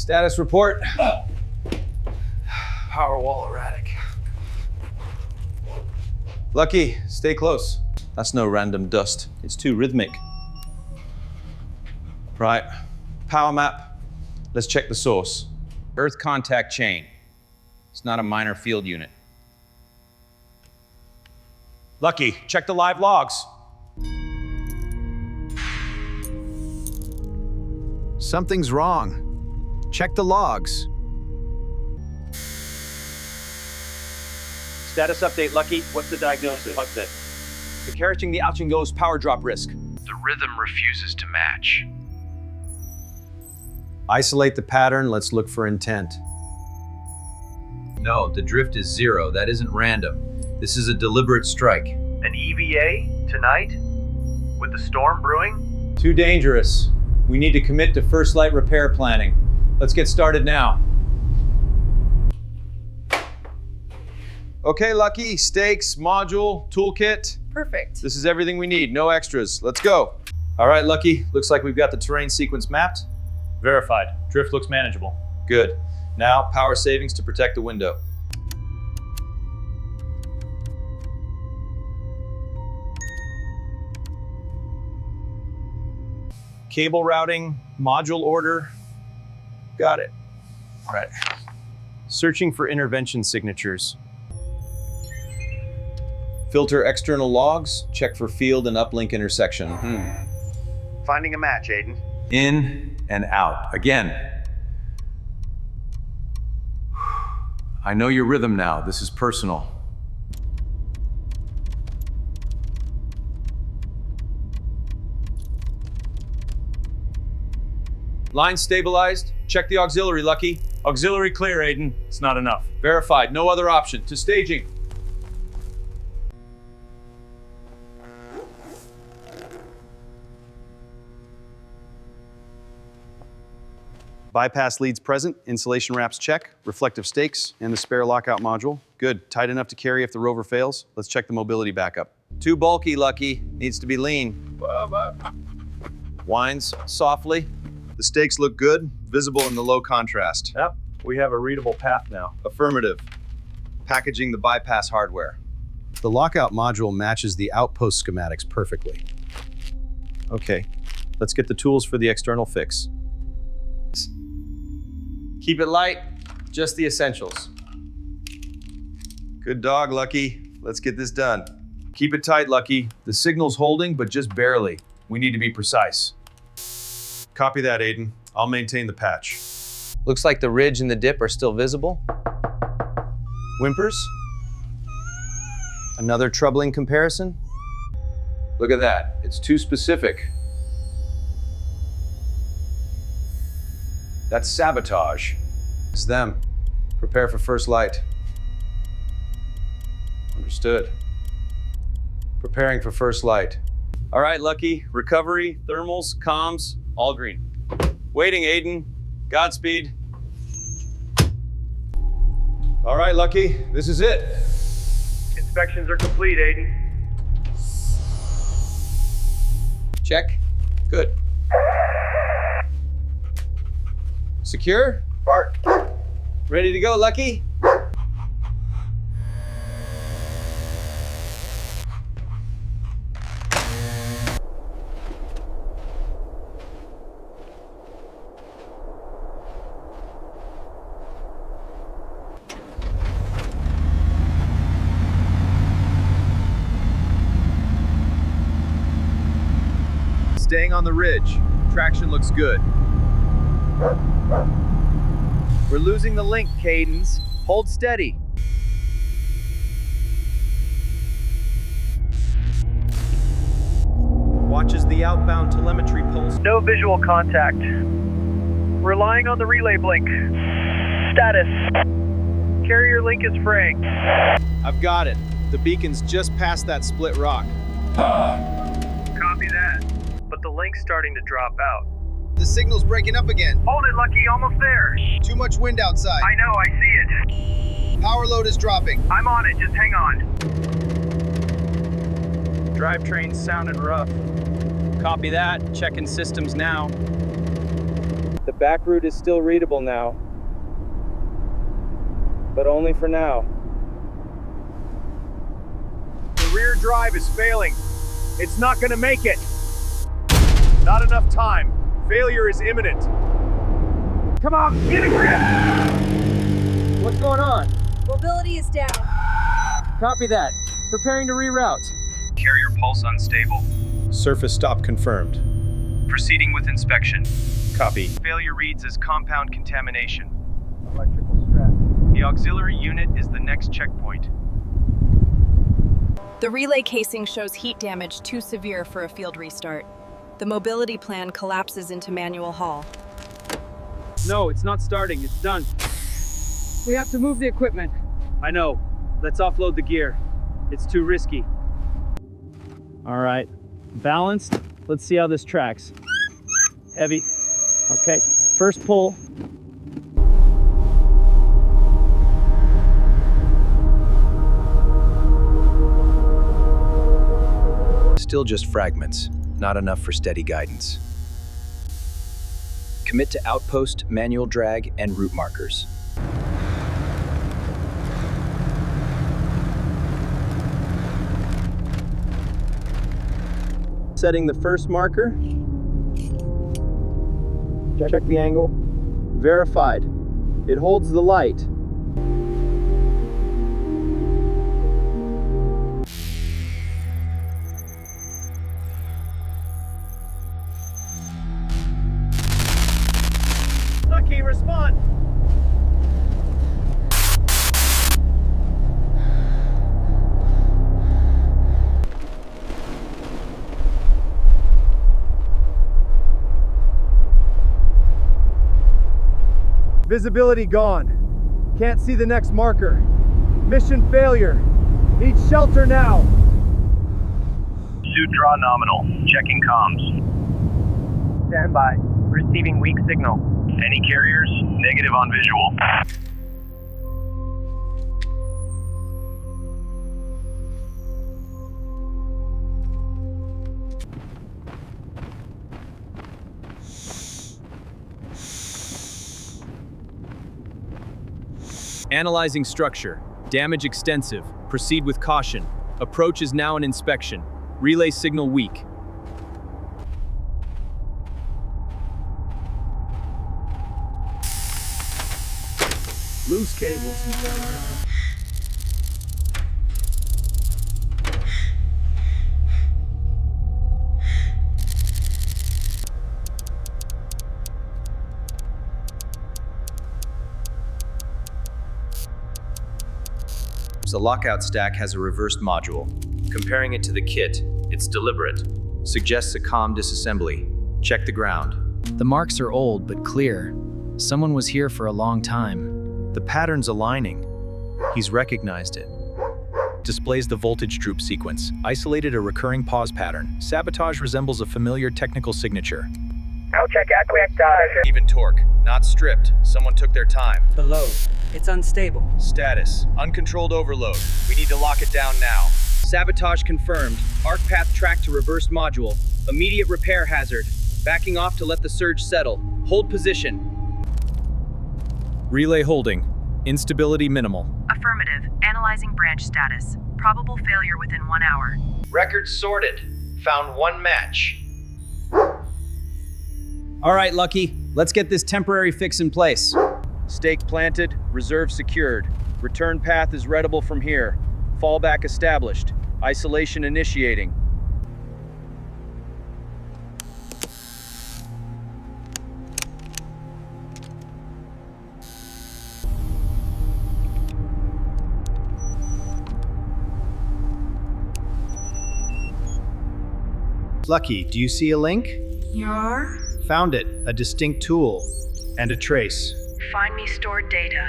Status report. Power wall erratic. Lucky, stay close. That's no random dust. It's too rhythmic. Right, power map. Let's check the source. Earth contact chain. It's not a minor field unit. Lucky, check the live logs. Something's wrong. Check the logs. Status update, Lucky. What's the diagnosis? What's it? Encouraging the ouch and goes power drop risk. The rhythm refuses to match. Isolate the pattern, let's look for intent. No, the drift is 0. That isn't random. This is a deliberate strike. An EVA tonight? With the storm brewing? Too dangerous. We need to commit to first light repair planning. Let's get started now. Okay, Lucky, stakes, module, toolkit. Perfect. This is everything we need, no extras. Let's go. All right, Lucky, looks like we've got the terrain sequence mapped. Verified. Drift looks manageable. Good. Now, power savings to protect the window. Cable routing, module order. Got it. All right. Searching for intervention signatures. Filter external logs, check for field and uplink intersection. Finding a match, Aiden. In and out. Again. I know your rhythm now. This is personal. Line stabilized. Check the auxiliary, Lucky. Auxiliary clear, Aiden. It's not enough. Verified. No other option. To staging. Bypass leads present, insulation wraps check, reflective stakes, and the spare lockout module. Good, tight enough to carry if the rover fails. Let's check the mobility backup. Too bulky, Lucky. Needs to be lean. Winds softly. The stakes look good, visible in the low contrast. Yep, we have a readable path now. Affirmative. Packaging the bypass hardware. The lockout module matches the outpost schematics perfectly. Okay, let's get the tools for the external fix. Keep it light, just the essentials. Good dog, Lucky. Let's get this done. Keep it tight, Lucky. The signal's holding, but just barely. We need to be precise. Copy that, Aiden. I'll maintain the patch. Looks like the ridge and the dip are still visible. Whimpers? Another troubling comparison? Look at that. It's too specific. That's sabotage. It's them. Prepare for first light. Understood. Preparing for first light. All right, Lucky. Recovery, thermals, comms, all green. Waiting, Aiden. Godspeed. All right, Lucky. This is it. Inspections are complete, Aiden. Check. Good. Secure? Bart. Ready to go, Lucky? Staying on the ridge. Traction looks good. We're losing the link, Cadence. Hold steady. Watches the outbound telemetry pulse. No visual contact. Relying on the relay blink. Status. Carrier link is fraying. I've got it. The beacon's just past that split rock. Copy that. But the link's starting to drop out. The signal's breaking up again. Hold it, Lucky. Almost there. Too much wind outside. I know, I see it. Power load is dropping. I'm on it. Just hang on. Drivetrain's sounding rough. Copy that. Checking systems now. The back route is still readable now, but only for now. The rear drive is failing. It's not gonna make it. Not enough time. Failure is imminent. Come on, get a grip! What's going on? Mobility is down. Copy that. Preparing to reroute. Carrier pulse unstable. Surface stop confirmed. Proceeding with inspection. Copy. Failure reads as compound contamination. Electrical stress. The auxiliary unit is the next checkpoint. The relay casing shows heat damage too severe for a field restart. The mobility plan collapses into manual haul. No, it's not starting. It's done. We have to move the equipment. I know. Let's offload the gear. It's too risky. All right. Balanced. Let's see how this tracks. Heavy. Okay. First pull. Still just fragments, not enough for steady guidance. Commit to outpost, manual drag, and route markers. Setting the first marker. Check the angle. Verified. It holds the light. Lucky, respond! Visibility gone. Can't see the next marker. Mission failure. Need shelter now. Suit draw nominal. Checking comms. Stand by. Receiving weak signal. Any carriers? Negative on visual. Analyzing structure. Damage extensive. Proceed with caution. Approach is now an inspection. Relay signal weak. Loose cables. The lockout stack has a reversed module. Comparing it to the kit, it's deliberate. Suggests a COM disassembly. Check the ground. The marks are old but clear. Someone was here for a long time. The pattern's aligning. He's recognized it. Displays the voltage droop sequence. Isolated a recurring pause pattern. Sabotage resembles a familiar technical signature. I'll check out quick data. Even torque. Not stripped. Someone took their time. Below. It's unstable. Status. Uncontrolled overload. We need to lock it down now. Sabotage confirmed. Arc path tracked to reversed module. Immediate repair hazard. Backing off to let the surge settle. Hold position. Relay holding. Instability minimal. Affirmative. Analyzing branch status. Probable failure within 1 hour. Record sorted. Found one match. All right, Lucky. Let's get this temporary fix in place. Stake planted, reserve secured. Return path is readable from here. Fallback established. Isolation initiating. Lucky, do you see a link? Your? Found it. A distinct tool. And a trace. Find me stored data.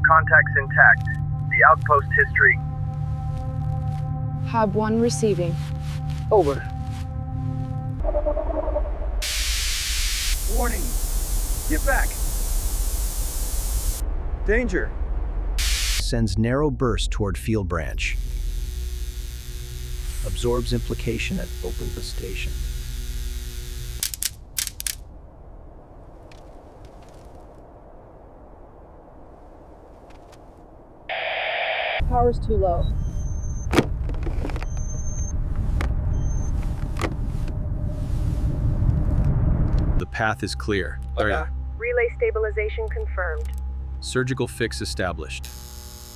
Contacts intact. The outpost history. Hub 1 receiving. Over. Warning. Get back. Danger. Sends narrow burst toward field branch. Absorbs implication at open the station. Power's too low. The path is clear. Relay stabilization confirmed. Surgical fix established.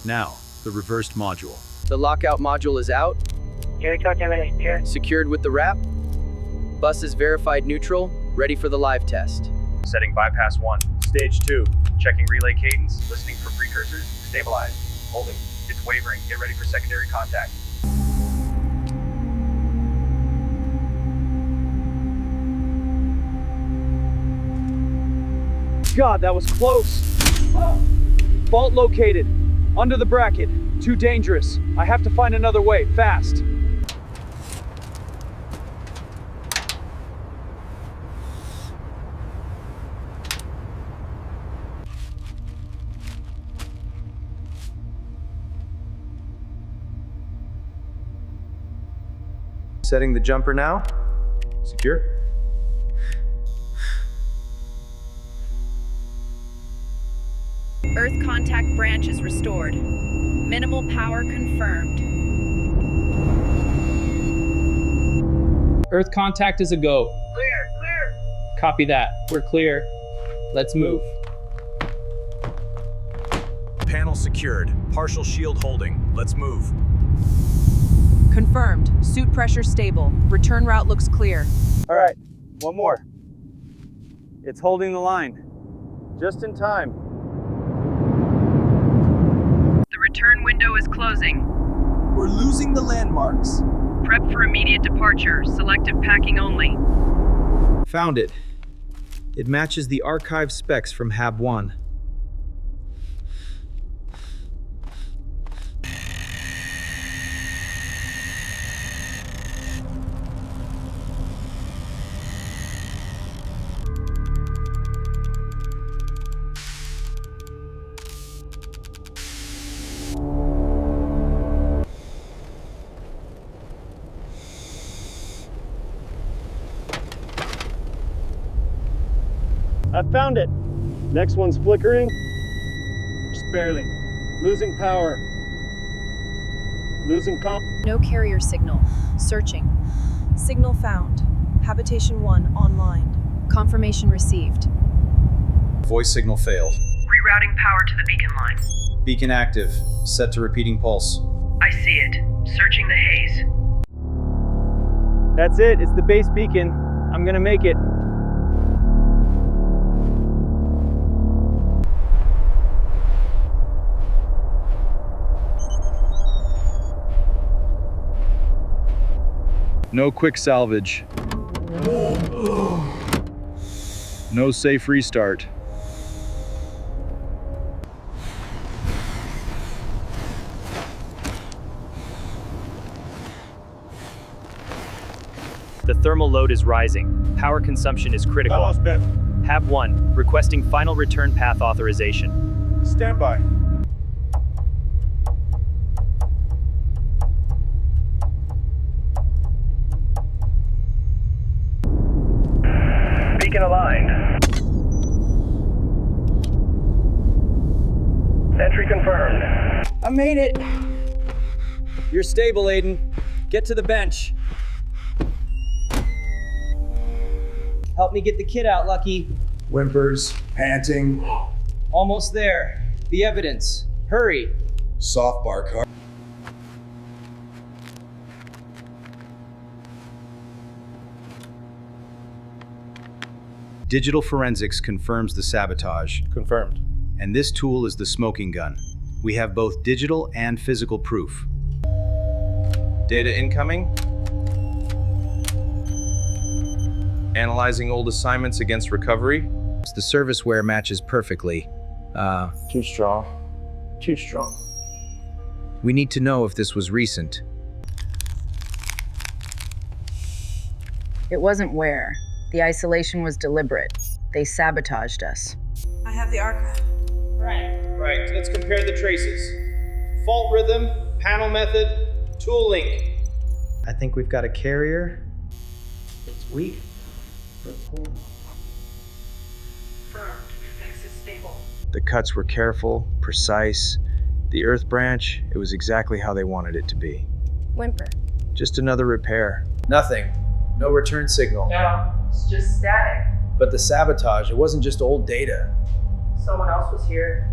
Now, the reversed module. The lockout module is out. Secured with the wrap. Bus is verified neutral, ready for the live test. Setting bypass 1. Stage 2. Checking relay cadence. Listening for precursors. Stabilized. Holding. It's wavering. Get ready for secondary contact. God, that was close. Fault located. Under the bracket. Too dangerous. I have to find another way, fast. Setting the jumper now. Secure. Earth contact branch is restored. Minimal power confirmed. Earth contact is a go. Clear. Copy that. We're clear. Let's move. Panel secured. Partial shield holding. Let's move. Confirmed. Suit pressure stable. Return route looks clear. All right, one more. It's holding the line. Just in time. The return window is closing. We're losing the landmarks. Prep for immediate departure. Selective packing only. Found it. It matches the archive specs from HAB 1. I found it. Next one's flickering. Just barely. Losing power. Losing comp. No carrier signal. Searching. Signal found. Habitation 1 online. Confirmation received. Voice signal failed. Rerouting power to the beacon line. Beacon active. Set to repeating pulse. I see it. Searching the haze. That's it. It's the base beacon. I'm gonna make it. No quick salvage. No safe restart. The thermal load is rising. Power consumption is critical. HAB 1, requesting final return path authorization. Stand by. Beacon aligned. Entry confirmed. I made it. You're stable, Aiden. Get to the bench. Help me get the kid out, Lucky. Whimpers, panting. Almost there. The evidence. Hurry. Soft bar car. Digital forensics confirms the sabotage. Confirmed. And this tool is the smoking gun. We have both digital and physical proof. Data incoming. Analyzing old assignments against recovery. The serviceware matches perfectly. Too strong. Too strong. We need to know if this was recent. It wasn't where. The isolation was deliberate. They sabotaged us. I have the archive. Right, let's compare the traces. Fault rhythm, panel method, tool link. I think we've got a carrier. It's weak. The cuts were careful, precise. The earth branch, it was exactly how they wanted it to be. Whimper. Just another repair. Nothing. No return signal. No, it's just static. But the sabotage, it wasn't just old data. Someone else was here.